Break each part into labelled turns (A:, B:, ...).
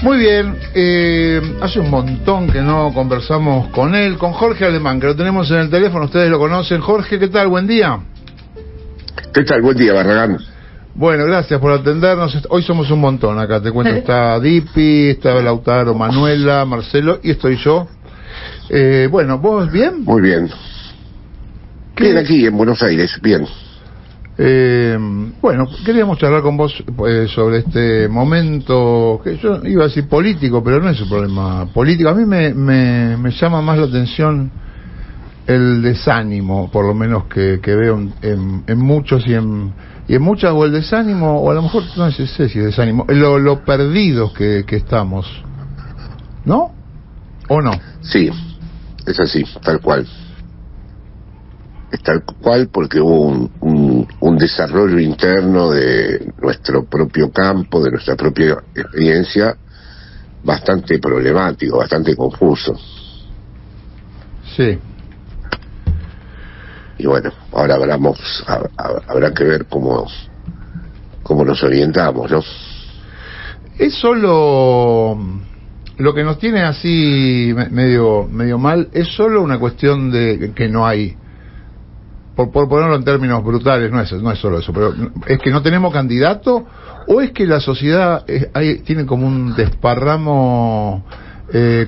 A: Muy bien, hace un montón que no conversamos con él, con Jorge Alemán, que lo tenemos en el teléfono, ustedes lo conocen. Jorge, ¿qué tal? Buen día.
B: ¿Qué tal? Buen día, Barragán.
A: Bueno, gracias por atendernos. Hoy somos un montón acá, te cuento, está Dipi, está Lautaro, Manuela, Marcelo y estoy yo. Bueno, ¿vos bien?
B: Muy bien. Bien, aquí en Buenos Aires, bien.
A: Bueno, queríamos charlar con vos sobre este momento, que yo iba a decir político, pero no es un problema político. A mí me llama más la atención el desánimo, por lo menos que veo en muchos y en muchas, o el desánimo, o a lo mejor no sé si es desánimo, lo perdidos que estamos, ¿no? ¿O no?
B: Sí, es así, tal cual. Es tal cual porque hubo un desarrollo interno de nuestro propio campo, de nuestra propia experiencia, bastante problemático, bastante confuso.
A: Sí.
B: Y bueno, ahora habrá que ver cómo nos orientamos, ¿no?
A: Es solo lo que nos tiene así medio mal, es solo una cuestión de que no hay, por ponerlo en términos brutales, no es solo eso, pero es que no tenemos candidato, o es que la sociedad tiene como un desparramo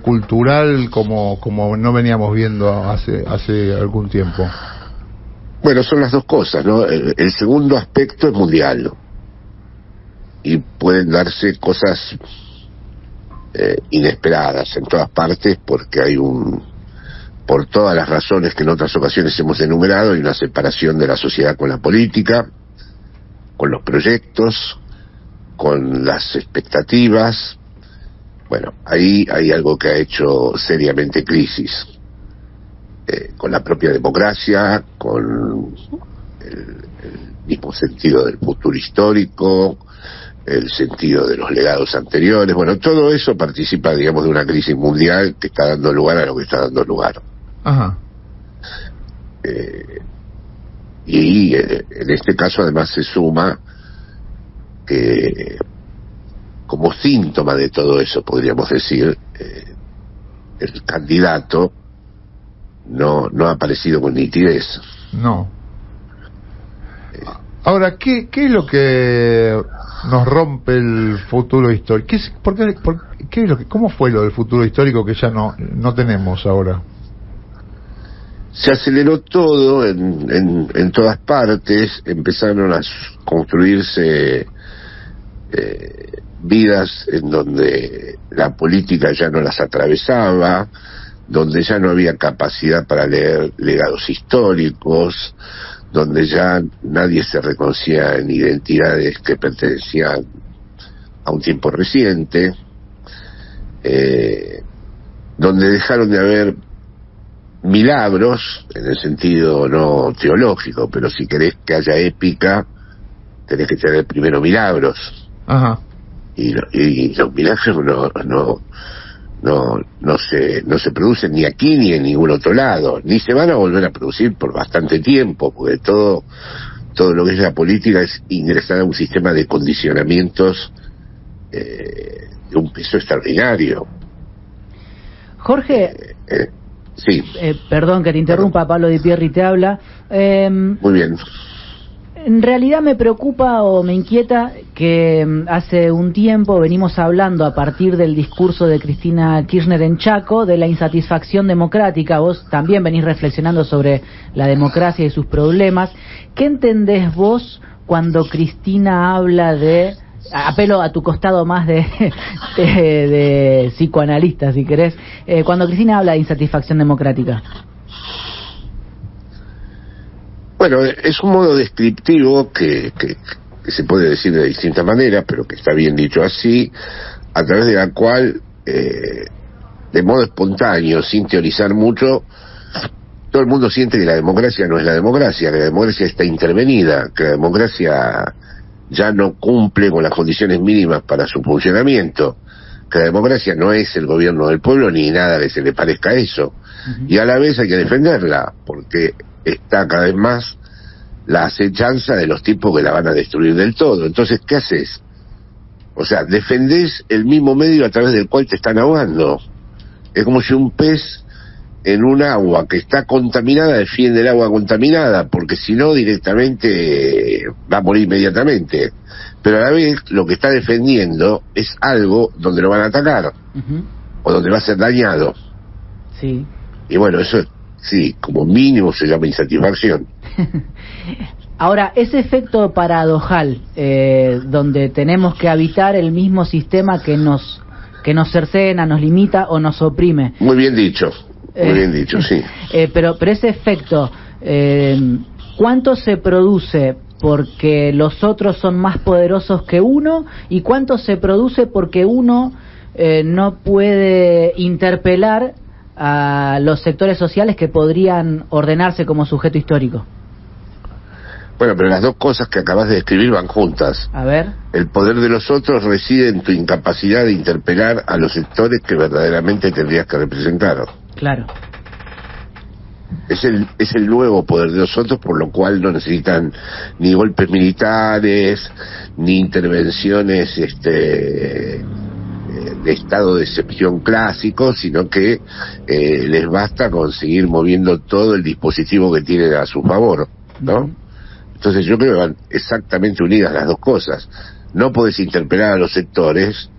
A: cultural como no veníamos viendo hace algún tiempo.
B: Bueno, son las dos cosas, ¿no? El segundo aspecto es mundial, ¿no? Y pueden darse cosas inesperadas en todas partes, porque hay por todas las razones que en otras ocasiones hemos enumerado, hay una separación de la sociedad con la política, con los proyectos, con las expectativas. Bueno, ahí hay algo que ha hecho seriamente crisis. Con la propia democracia, con el mismo sentido del futuro histórico, el sentido de los legados anteriores. Bueno, todo eso participa, digamos, de una crisis mundial que está dando lugar a lo que está dando lugar.
A: Ajá.
B: Y en este caso además se suma que, como síntoma de todo eso, podríamos decir, el candidato no ha aparecido con nitidez.
A: No. Ahora, ¿qué es lo que nos rompe el futuro histórico? ¿Cómo fue lo del futuro histórico que ya no tenemos ahora?
B: Se aceleró todo en todas partes, empezaron a construirse vidas en donde la política ya no las atravesaba, donde ya no había capacidad para leer legados históricos, donde ya nadie se reconocía en identidades que pertenecían a un tiempo reciente, donde dejaron de haber milagros, en el sentido no teológico, pero si querés que haya épica, tenés que tener primero milagros.
A: Ajá.
B: Y los milagros no se producen ni aquí ni en ningún otro lado, ni se van a volver a producir por bastante tiempo, porque todo lo que es la política es ingresar a un sistema de condicionamientos de un peso extraordinario.
C: Jorge,
B: sí.
C: Perdón que te interrumpa, Pablo Di Pierri te habla.
B: Muy bien.
C: En realidad me preocupa o me inquieta que hace un tiempo venimos hablando, a partir del discurso de Cristina Kirchner en Chaco, de la insatisfacción democrática. Vos también venís reflexionando sobre la democracia y sus problemas. ¿Qué entendés vos cuando Cristina habla de, apelo a tu costado más de psicoanalista, si querés, cuando Cristina habla de insatisfacción democrática?
B: Bueno, es un modo descriptivo que se puede decir de distintas maneras, pero que está bien dicho así, a través de la cual, de modo espontáneo, sin teorizar mucho, todo el mundo siente que la democracia no es la democracia, que la democracia está intervenida, que la democracia ya no cumple con las condiciones mínimas para su funcionamiento, que la democracia no es el gobierno del pueblo ni nada que se le parezca a eso. Y a la vez hay que defenderla, porque está cada vez más la acechanza de los tipos que la van a destruir del todo. Entonces, ¿qué haces? O sea, defendés el mismo medio a través del cual te están ahogando. Es como si un pez en un agua que está contaminada defiende el agua contaminada, porque si no directamente va a morir inmediatamente. Pero a la vez lo que está defendiendo es algo donde lo van a atacar, o donde va a ser dañado.
C: Sí.
B: Y bueno, eso sí, como mínimo se llama insatisfacción.
C: Ahora, ese efecto paradojal, donde tenemos que habitar el mismo sistema que nos cercena, nos limita o nos oprime.
B: Muy bien dicho, sí.
C: Pero ese efecto, ¿cuánto se produce porque los otros son más poderosos que uno? ¿Y cuánto se produce porque uno no puede interpelar a los sectores sociales que podrían ordenarse como sujeto histórico?
B: Bueno, pero las dos cosas que acabas de describir van juntas.
C: A ver. El
B: poder de los otros reside en tu incapacidad de interpelar a los sectores que verdaderamente tendrías que representar.
C: Claro.
B: Es el nuevo poder de los otros, por lo cual no necesitan ni golpes militares, ni intervenciones de estado de excepción clásico, sino que les basta conseguir moviendo todo el dispositivo que tienen a su favor, ¿no? Entonces yo creo que van exactamente unidas las dos cosas. No podés interpelar a los sectores.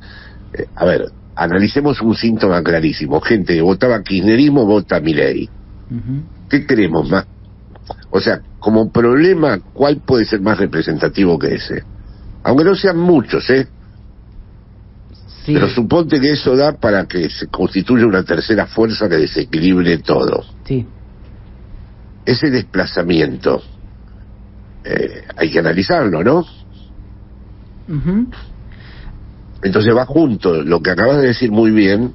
B: A ver, analicemos un síntoma clarísimo. Gente que votaba kirchnerismo vota Milei. ¿Qué queremos más? O sea, como problema, ¿cuál puede ser más representativo que ese? Aunque no sean muchos, Sí. Pero suponte que eso da para que se constituya una tercera fuerza que desequilibre todo.
C: Sí.
B: Ese desplazamiento hay que analizarlo, ¿no? Entonces va junto lo que acabas de decir muy bien,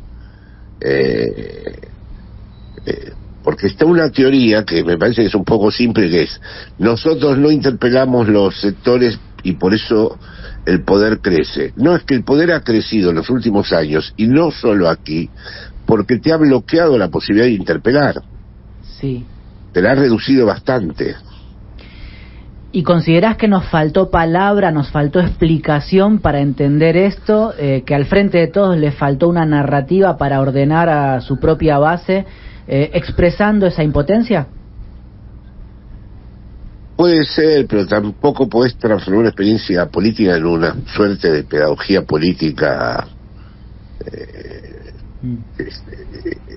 B: porque está una teoría que me parece que es un poco simple, que es: nosotros no interpelamos los sectores y por eso el poder crece. No, es que el poder ha crecido en los últimos años, y no solo aquí, porque te ha bloqueado la posibilidad de interpelar.
C: Sí.
B: Te la ha reducido bastante.
C: ¿Y considerás que nos faltó palabra, nos faltó explicación para entender esto, que al frente de todos le faltó una narrativa para ordenar a su propia base, expresando esa impotencia?
B: Puede ser, pero tampoco podés transformar una experiencia política en una suerte de pedagogía política.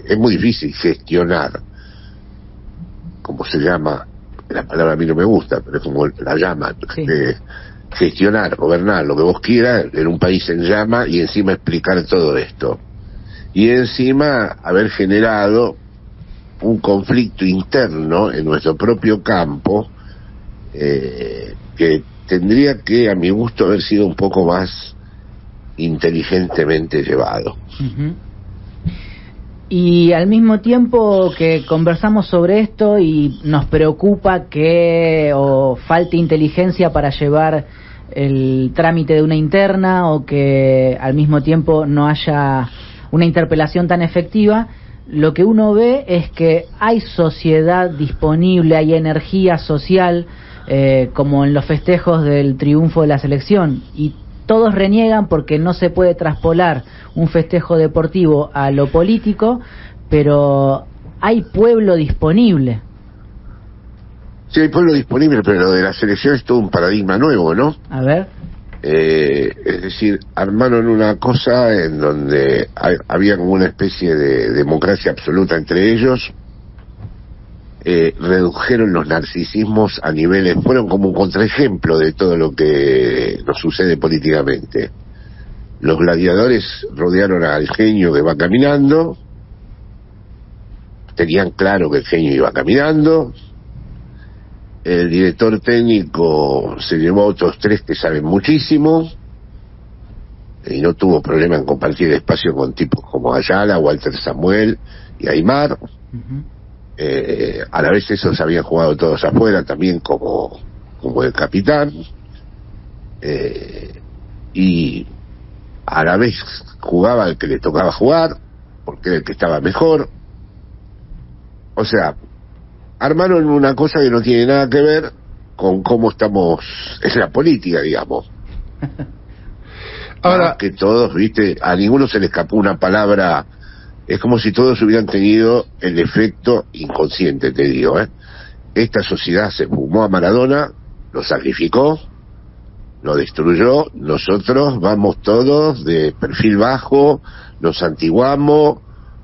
B: Es muy difícil gestionar, como se llama, la palabra a mí no me gusta, pero es como la llaman, sí. Gestionar, gobernar, lo que vos quieras en un país en llama, y encima explicar todo esto. Y encima haber generado un conflicto interno en nuestro propio campo, que tendría que, a mi gusto, haber sido un poco más inteligentemente llevado.
C: Y al mismo tiempo que conversamos sobre esto y nos preocupa que falte inteligencia para llevar el trámite de una interna, o que al mismo tiempo no haya una interpelación tan efectiva, lo que uno ve es que hay sociedad disponible, hay energía social, como en los festejos del triunfo de la selección, y todos reniegan porque no se puede traspolar un festejo deportivo a lo político, pero hay pueblo disponible.
B: Sí, hay pueblo disponible, pero lo de la selección es todo un paradigma nuevo, ¿no?
C: A ver.
B: Es decir, armaron una cosa en donde había como una especie de democracia absoluta entre ellos, redujeron los narcisismos a niveles, fueron como un contraejemplo de todo lo que nos sucede políticamente. Los gladiadores rodearon al genio que va caminando, tenían claro que el genio iba caminando. El director técnico se llevó a otros 3 que saben muchísimo, y no tuvo problema en compartir espacio con tipos como Ayala, Walter Samuel y Aymar. A la vez esos habían jugado todos afuera también como el capitán, y a la vez jugaba el que le tocaba jugar porque era el que estaba mejor. O sea, armaron una cosa que no tiene nada que ver con cómo estamos en la política, digamos.
A: Ahora,
B: que todos, viste, a ninguno se le escapó una palabra. Es como si todos hubieran tenido el efecto inconsciente, te digo, Esta sociedad se fumó a Maradona, lo sacrificó, lo destruyó, nosotros vamos todos de perfil bajo, nos antiguamos,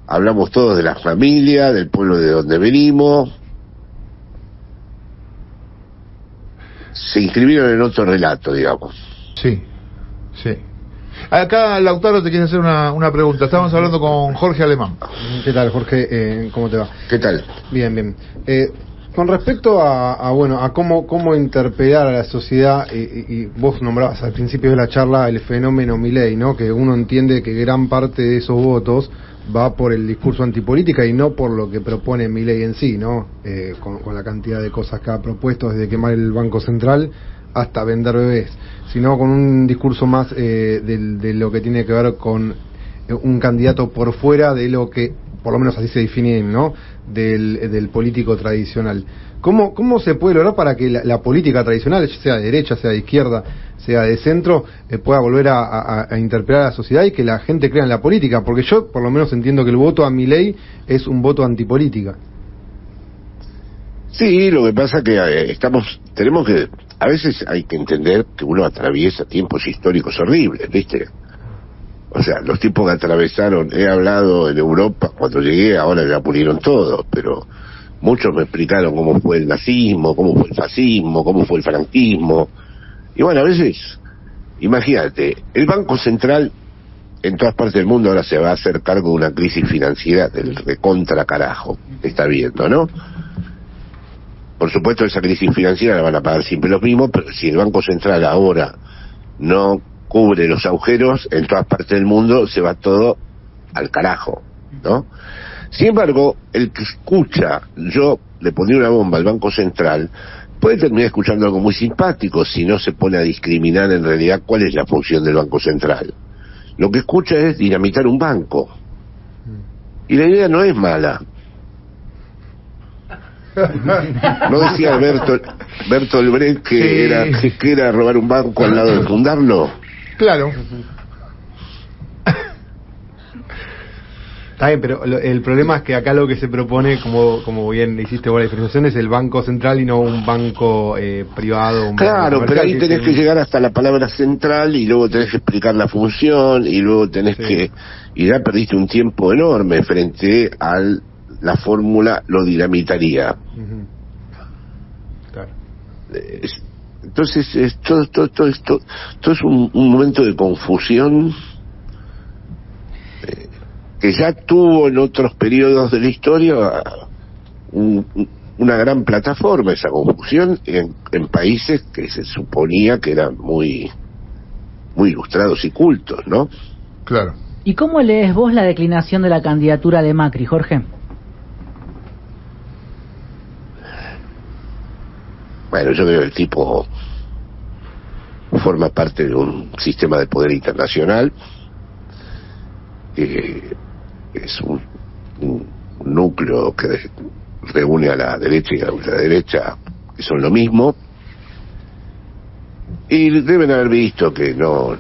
B: hablamos todos de la familia, del pueblo de donde venimos. Se inscribieron en otro relato, digamos.
A: sí, sí. Acá Lautaro te quiere hacer una pregunta. Estábamos hablando con Jorge Alemán.
D: ¿Qué tal, Jorge? ¿Cómo te va?
B: ¿Qué tal?
D: Bien, bien. Con respecto a cómo interpelar a la sociedad, y vos nombrabas al principio de la charla el fenómeno Milei, ¿no? Que uno entiende que gran parte de esos votos va por el discurso antipolítica y no por lo que propone Milei en sí, ¿no? Con la cantidad de cosas que ha propuesto, desde quemar el Banco Central hasta vender bebés, sino con un discurso más de lo que tiene que ver con un candidato por fuera de lo que, por lo menos así se define, ¿no? Del político tradicional. ¿Cómo se puede lograr para que la política tradicional, sea de derecha, sea de izquierda, sea de centro, pueda volver a interpelar a la sociedad y que la gente crea en la política? Porque yo por lo menos entiendo que el voto a Milei es un voto antipolítica.
B: Sí, lo que pasa que tenemos que, a veces hay que entender que uno atraviesa tiempos históricos horribles, ¿viste? O sea, los tipos que atravesaron, he hablado en Europa, cuando llegué, ahora ya pulieron todos, pero muchos me explicaron cómo fue el nazismo, cómo fue el fascismo, cómo fue el franquismo. Y bueno, a veces, imagínate, el Banco Central en todas partes del mundo ahora se va a hacer cargo de una crisis financiera del recontra carajo, está viendo, ¿no? Por supuesto, esa crisis financiera la van a pagar siempre los mismos, pero si el Banco Central ahora no cubre los agujeros, en todas partes del mundo se va todo al carajo, ¿no? Sin embargo, el que escucha, yo le pondría una bomba al Banco Central, puede terminar escuchando algo muy simpático si no se pone a discriminar en realidad cuál es la función del Banco Central. Lo que escucha es dinamitar un banco. Y la idea no es mala. ¿No decía Bertolt Brecht que sí, que era robar un banco al lado de fundarlo?
A: Claro.
D: Está bien, pero el problema es que acá lo que se propone, como bien hiciste vos la diferenciación, es el Banco Central y no un banco privado.
B: Claro, pero ahí tenés que llegar hasta la palabra central y luego tenés que explicar la función y luego tenés que... Y ya perdiste un tiempo enorme frente a la fórmula lo dinamitaría.
D: Claro.
B: Entonces, todo es un momento de confusión que ya tuvo en otros periodos de la historia una gran plataforma, esa confusión en países que se suponía que eran muy ilustrados y cultos, ¿no?
A: Claro.
C: ¿Y cómo lees vos la declinación de la candidatura de Macri, Jorge?
B: Bueno, yo creo que el tipo forma parte de un sistema de poder internacional, es un núcleo que reúne a la derecha y a la ultraderecha, que son lo mismo, y deben haber visto que no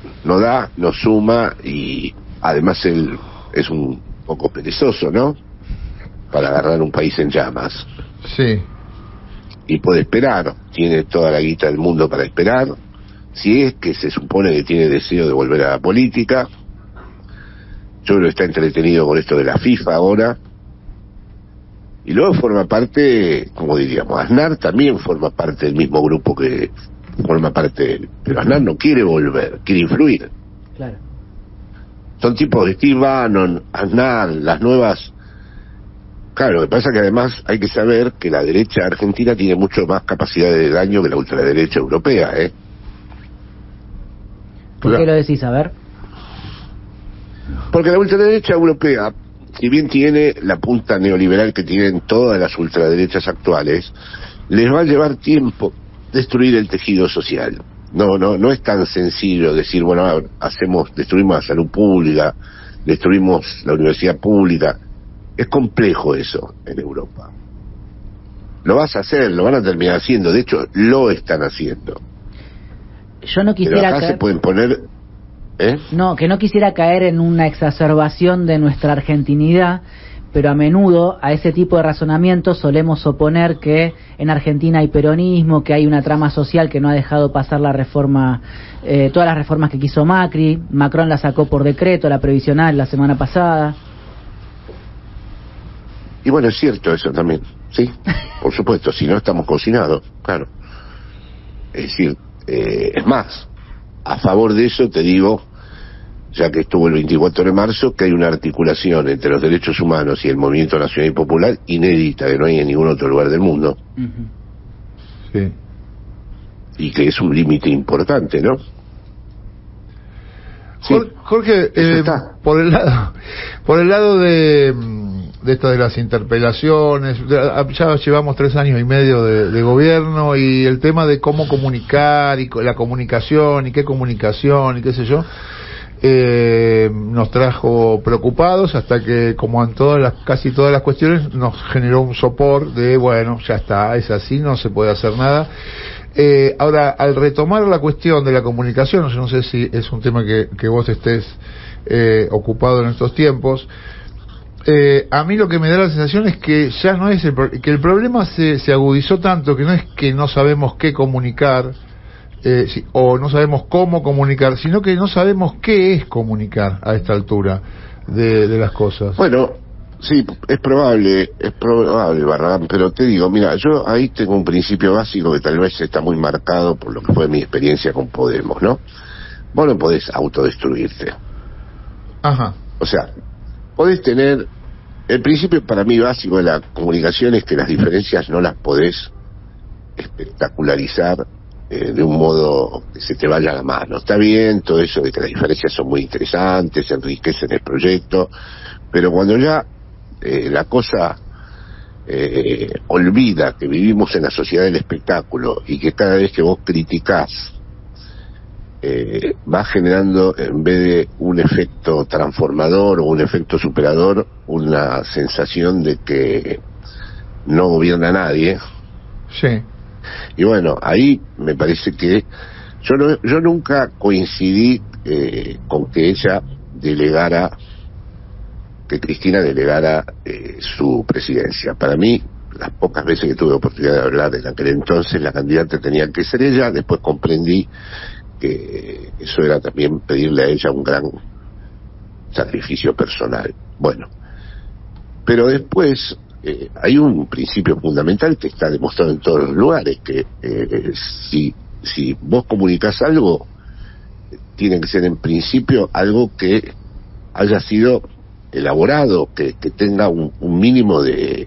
B: suma, y además él es un poco perezoso, ¿no?, para agarrar un país en llamas.
A: Sí.
B: Y puede esperar, tiene toda la guita del mundo para esperar, si es que se supone que tiene deseo de volver a la política. Yo creo que está entretenido con esto de la FIFA ahora. Y luego forma parte, como diríamos, Aznar también forma parte del mismo grupo que forma parte de él. Pero Aznar no quiere volver, quiere influir.
C: Claro.
B: Son tipos de Steve Bannon, Aznar, las nuevas... Claro, lo que pasa es que además hay que saber que la derecha argentina tiene mucho más capacidad de daño que la ultraderecha europea, ¿eh?
C: ¿Por qué lo decís? A ver.
B: Porque la ultraderecha europea, si bien tiene la punta neoliberal que tienen todas las ultraderechas actuales, les va a llevar tiempo destruir el tejido social. No es tan sencillo decir, bueno, destruimos la salud pública, destruimos la universidad pública. Es complejo eso en Europa. Lo vas a hacer, lo van a terminar haciendo, de hecho lo están haciendo.
C: Yo no quisiera
B: Pero acá se pueden poner
C: No, que no quisiera caer en una exacerbación de nuestra argentinidad, pero a menudo a ese tipo de razonamientos solemos oponer que en Argentina hay peronismo, que hay una trama social que no ha dejado pasar la reforma, todas las reformas que quiso Macri. Macron la sacó por decreto, la previsional, la semana pasada.
B: Y bueno, es cierto eso también, sí, por supuesto, si no estamos cocinados, claro. Es decir, es más, a favor de eso te digo, ya que estuvo el 24 de marzo, que hay una articulación entre los derechos humanos y el movimiento nacional y popular inédita, que no hay en ningún otro lugar del mundo.
A: Sí.
B: Y que es un límite importante, ¿no? Sí,
A: Jorge, por el lado de esto de las interpelaciones, ya llevamos 3 años y medio de gobierno, y el tema de cómo comunicar y la comunicación y qué sé yo, nos trajo preocupados, hasta que, como en casi todas las cuestiones, nos generó un sopor de bueno, ya está, es así, no se puede hacer nada. Ahora, al retomar la cuestión de la comunicación, yo no sé si es un tema que vos estés ocupado en estos tiempos, a mí lo que me da la sensación es que ya no es que el problema se agudizó tanto, que no es que no sabemos qué comunicar, o no sabemos cómo comunicar, sino que no sabemos qué es comunicar a esta altura de las cosas.
B: Bueno, sí, es probable, Barragán, pero te digo, mira, yo ahí tengo un principio básico que tal vez está muy marcado por lo que fue mi experiencia con Podemos, ¿no? Vos no podés autodestruirte.
A: Ajá.
B: O sea, podés tener... El principio para mí básico de la comunicación es que las diferencias no las podés espectacularizar de un modo que se te vaya a la mano. Está bien todo eso de que las diferencias son muy interesantes, enriquecen el proyecto, pero cuando ya la cosa olvida que vivimos en la sociedad del espectáculo y que cada vez que vos criticás va generando, en vez de un efecto transformador o un efecto superador, una sensación de que no gobierna nadie.
A: Sí.
B: Y bueno, ahí me parece que yo nunca coincidí con que ella delegara, que Cristina delegara su presidencia. Para mí, las pocas veces que tuve oportunidad de hablar en aquel entonces, la candidata tenía que ser ella. Después comprendí que eso era también pedirle a ella un gran sacrificio personal. Bueno, pero después hay un principio fundamental que está demostrado en todos los lugares, que si vos comunicás algo, tiene que ser en principio algo que haya sido elaborado, que tenga un mínimo de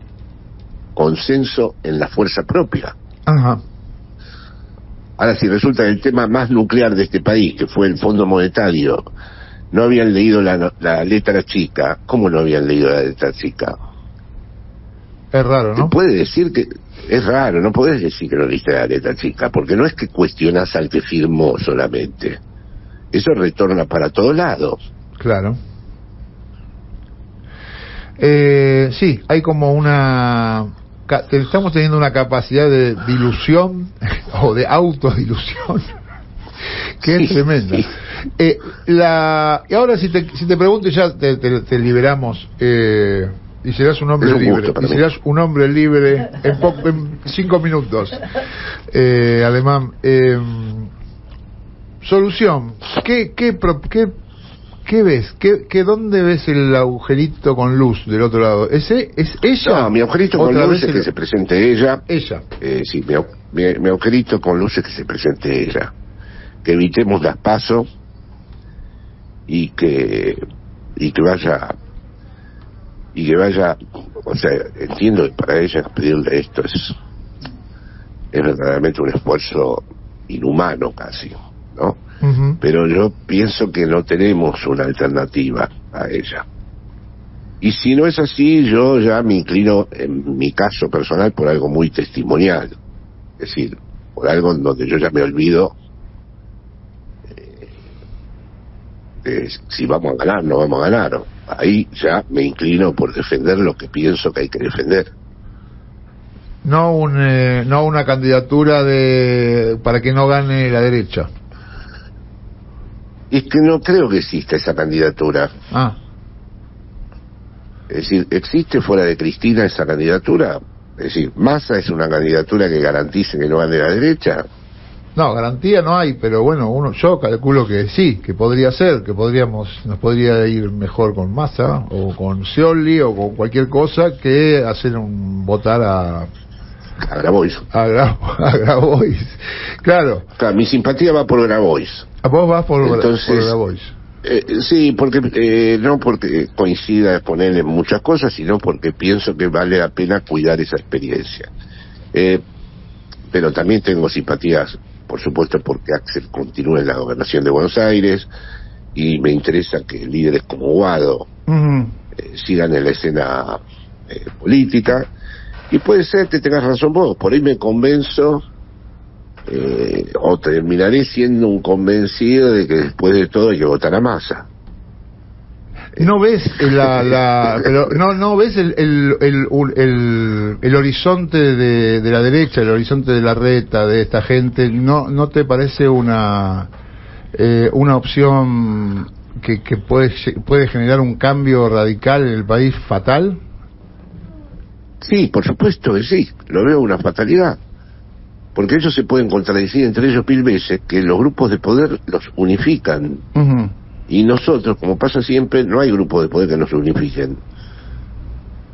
B: consenso en la fuerza propia.
A: Ajá.
B: Ahora, si resulta que el tema más nuclear de este país, que fue el Fondo Monetario, no habían leído la letra chica, ¿cómo no habían leído la letra chica?
A: Es raro, ¿no?
B: Te puede decir que es raro, no podés decir que no leíste la letra chica, porque no es que cuestionás al que firmó solamente. Eso retorna para todos lados.
A: Claro. Sí, hay como estamos teniendo una capacidad de dilución o de autodilusión que es tremenda.
B: Sí.
A: Y ahora si te pregunto, ya te liberamos, y serás un hombre libre, y serás un hombre libre en 5 minutos, Alemán. Solución, ¿qué ves? ¿Dónde ves el agujerito con luz del otro lado? ¿Es ella?
B: No, mi agujerito con luz es que se presente ella.
A: Ella.
B: Sí, mi agujerito con luz es que se presente ella. Que evitemos las PASO y que vaya, o sea, entiendo que para ella pedirle esto es verdaderamente un esfuerzo inhumano casi, ¿no?
A: Uh-huh.
B: Pero yo pienso que no tenemos una alternativa a ella. Y si no es así, yo ya me inclino, en mi caso personal, por algo muy testimonial. Es decir, por algo en donde yo ya me olvido de si vamos a ganar, no vamos a ganar. Ahí ya me inclino por defender lo que pienso que hay que defender.
A: No una candidatura para que no gane la derecha.
B: Es que no creo que exista esa candidatura.
A: Ah.
B: Es decir, ¿existe fuera de Cristina esa candidatura? Es decir, ¿Massa es una candidatura que garantice que no gane la derecha?
A: No, garantía no hay, pero bueno, yo calculo que sí, que podría ser, que nos podría ir mejor con Massa, o con Scioli, o con cualquier cosa, que hacer votar a
B: Grabois.
A: A Grabois. Claro.
B: Mi simpatía va por Grabois.
A: ¿A vos vas por
B: Entonces,
A: Grabois?
B: Sí, porque no porque coincida con él en muchas cosas, sino porque pienso que vale la pena cuidar esa experiencia. Pero también tengo simpatías, por supuesto, porque Axel continúe en la gobernación de Buenos Aires, y me interesa que líderes como Guado sigan en la escena política. Y puede ser que tengas razón vos, por ahí me convenzo, o terminaré siendo un convencido de que después de todo hay que votar a Massa.
A: ¿No ves pero no ves el horizonte de la derecha, el horizonte de la reta, de esta gente? ¿No te parece una opción que puede generar un cambio radical en el país fatal?
B: Sí, por supuesto que sí, lo veo una fatalidad, porque ellos se pueden contradecir entre ellos mil veces, que los grupos de poder los unifican, y nosotros, como pasa siempre, no hay grupos de poder que nos unifiquen.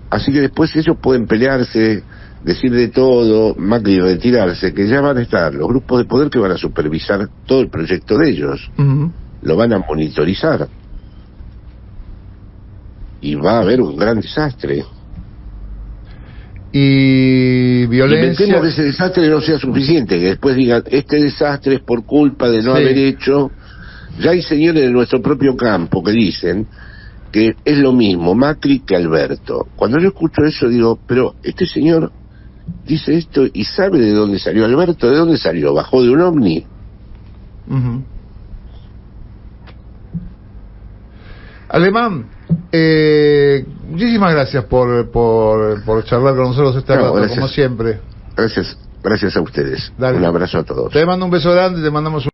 B: Así que después ellos pueden pelearse, decir de todo, Macri retirarse, que ya van a estar los grupos de poder que van a supervisar todo el proyecto de ellos, lo van a monitorizar, y va a haber un gran desastre.
A: Y violencia.
B: Y me temo que ese desastre no sea suficiente, que después digan, este desastre es por culpa de no haber hecho. Ya hay señores de nuestro propio campo que dicen que es lo mismo Macri que Alberto. Cuando yo escucho eso digo, pero este señor dice esto y sabe de dónde salió Alberto. ¿De dónde salió? ¿Bajó de un ovni?
A: Alemán, muchísimas gracias por charlar con nosotros esta rato, como siempre.
B: Gracias a ustedes.
A: Dale.
B: Un abrazo a todos.
A: Te mando un beso grande, te mandamos